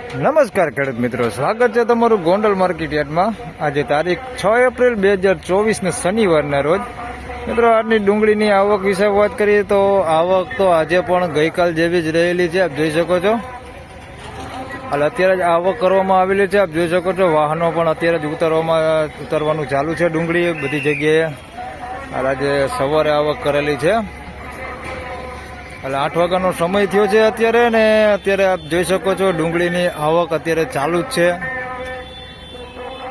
નમસ્કાર ખેડૂત મિત્રો, સ્વાગત છે તમારું ગોંડલ માર્કેટ યાર્ડમાં। આજે તારીખ 6 એપ્રિલ 2024 ને શનિવારના રોજ મિત્રો આજની ડુંગળીની આવક વિશે વાત કરીએ તો આવક તો આજે પણ ગઈકાલ જેવી જ રહેલી છે, આપ જોઈ શકો છો। હાલ અત્યારે જ આવક કરવામાં આવેલી છે, આપ જોઈ શકો છો। વાહનો પણ અત્યારે જ ઉતરવાનું ચાલુ છે ડુંગળી બધી જગ્યાએ। હાલ આજે સવારે આવક કરેલી છે, એટલે 8 વાગ્યાનો સમય થયો છે અત્યારે, ને અત્યારે આપ જોઈ શકો છો ડુંગળીની આવક અત્યારે ચાલુ જ છે।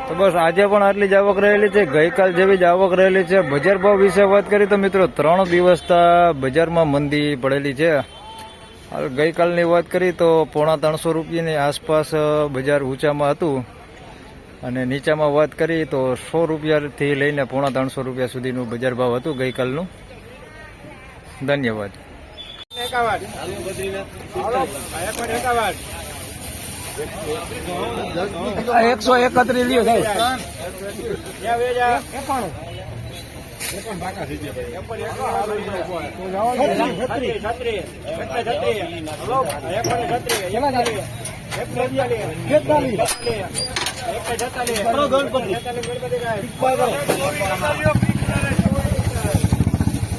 તો બસ આજે પણ આટલી જ આવક રહેલી છે, ગઈકાલ જેવી જ આવક રહેલી છે। બજાર ભાવ વિશે વાત કરીએ તો મિત્રો 3 દિવસથી બજારમાં મંદી પડેલી છે। હાલ ગઈકાલની વાત કરીએ તો 350 રૂપિયાની આસપાસ બજાર ઊંચામાં હતું, અને નીચામાં વાત કરીએ તો 100 રૂપિયાથી લઈને 350 રૂપિયા સુધીનું બજાર ભાવ હતું ગઈકાલનું। ધન્યવાદ। 131 લ્યો સાહેબ।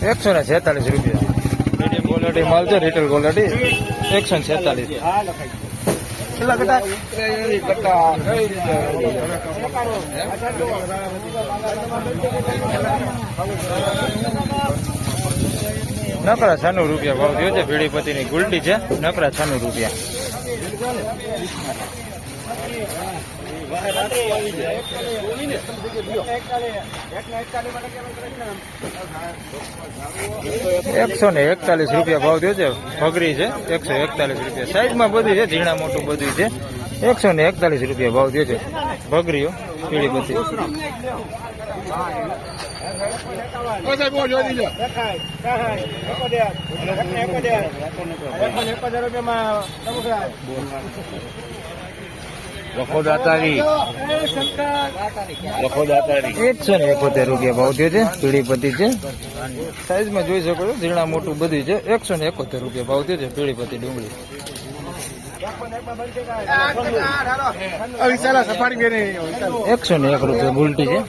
₹146 મીડિયમ ક્વોલિટી માલ છે, રિટેલ ક્વોલિટી 146। નકરા 96 રૂપિયા ભાવ થયો છે। ભીડીપતિની ગુલટી છે, નકરા 96 રૂપિયા। 141 રૂપિયા ભાવ થયો છે। ભગરી છે 141 રૂપિયા, સાઈઝમાં બધી છે, ઝીણા મોટું બધું છે। 141 રૂપિયા ભાવ થયો છે ભગરીઓ પીળીપતિ। ₹171 રૂપિયા ભાવ થયો છે, પીળીપતિ છે, સાઈઝમાં જોઈ શકો છો, ઝીણા મોટું બધું છે। 171 રૂપિયા ભાવ થયો છે પીળીપતિ ડુંગળી। 101 રૂપિયા ગુલટી છે।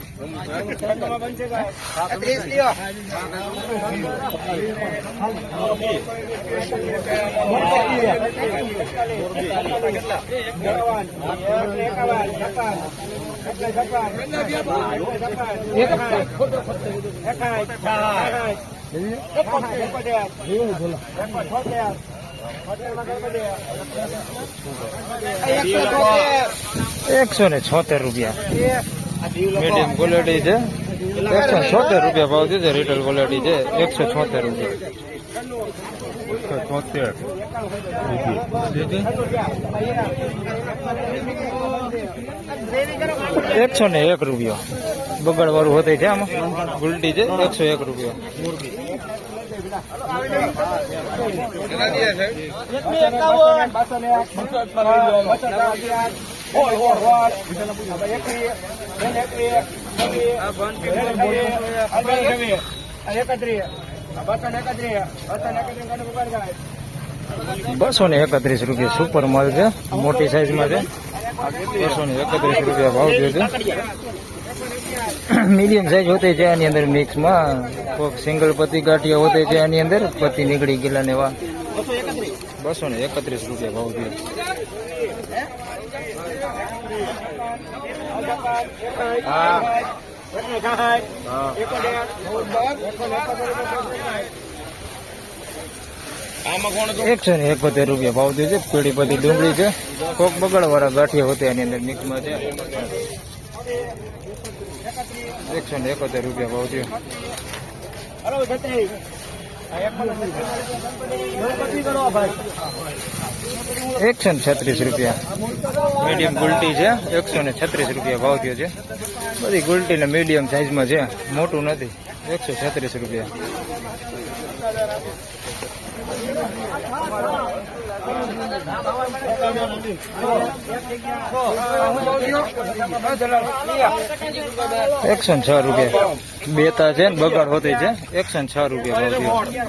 176 રૂપિયા મીડિયમ ક્વોલિટી છે। 176 રૂપિયા ભાવ છે, રિટેલ ક્વોલિટી છે। 176 રૂપિયા। 101 રૂપિયા બગડ વાળું હોતે છે, આમાં ગુલટી છે। 101 રૂપિયા। 231 રૂપિયા સુપર માલ છે, મોટી સાઈઝમાં છે। 231 રૂપિયા ભાવ થયો છે। મીડિયમ સાઈઝ હોતે છે આની અંદર, મિક્સમાં કોઈક સિંગલ પતિ ગાંઠિયા હોતે છે આની અંદર, પતિ નીકળી ગયેલા ને એવા। 231 રૂપિયા ભાવ થયો। 171 રૂપિયા ભાવ થયો છે પીળીપતિ ડુંગળી છે, કોક બગડ વાળા ગાંઠિયા હોતે આની અંદર મિક્સમાં છે। 171 રૂપિયા ભાવ થયો। 136 રૂપિયા મીડિયમ ગુલટી છે। 136 રૂપિયા ભાવ થયો છે। બધી ગુલટી ને મીડિયમ સાઈઝમાં છે, મોટું નથી। 136 રૂપિયા। 106 રૂપિયા બેતા છે, બગાડ હોતી છે। 106 રૂપિયા ભાવ થયો।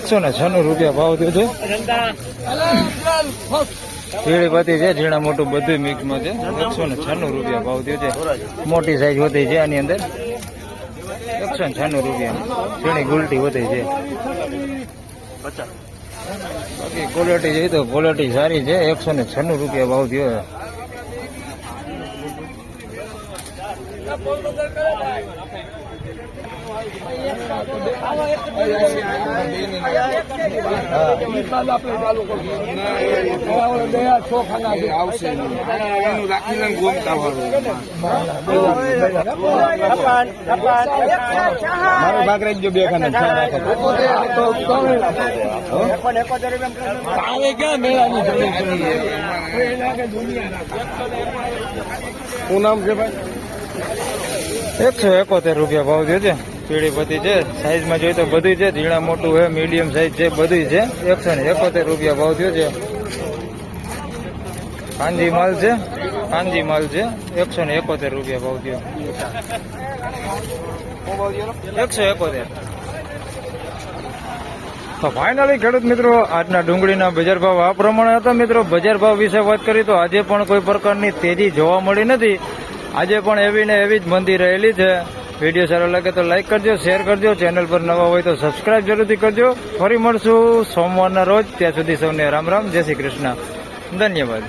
₹196 ભાવ થયો છે. ઝીણી બધી છે, ઝીણા મોટું બધું મિક્સમાં છે. ₹196 ભાવ થયો છે. મોટી સાઈઝ હોતી છે આની અંદર. ₹196 ઝીણી ગુલટી હોતી છે. બાકી ક્વોલિટી જોઈએ તો ક્વોલિટી સારી છે. ₹196 ભાવ થયો છે. ભાગ રાખજો બે ખાના શું નામ છે ભાઈ? ₹171 ભાવ થયો છે. પીળી પતી છે. સાઈઝમાં જોઈએ તો બધી છે. ઝીણા મોટું છે, મીડિયમ સાઈઝ છે, બધી છે. ₹171 ભાવ થયો છે. કાંજી માલ છે. ₹171 ભાવ થયો. 171. તો ફાઇનલી ખેડૂત મિત્રો, આજના ડુંગળીના બજાર ભાવ આ પ્રમાણે હતા. મિત્રો, બજાર ભાવ વિશે વાત કરી તો આજે પણ કોઈ પ્રકારની તેજી જોવા મળી નથી. આજે પણ એવી ને એવી જ મંદી રહેલી છે. વિડીયો સારો લાગે તો લાઈક કરજો, શેર કરજો. ચેનલ પર નવા હોય તો સબસ્ક્રાઇબ જરૂરથી કરજો. ફરી મળશું સોમવારના રોજ. ત્યાં સુધી સૌને રામ રામ, જય શ્રી કૃષ્ણ, ધન્યવાદ.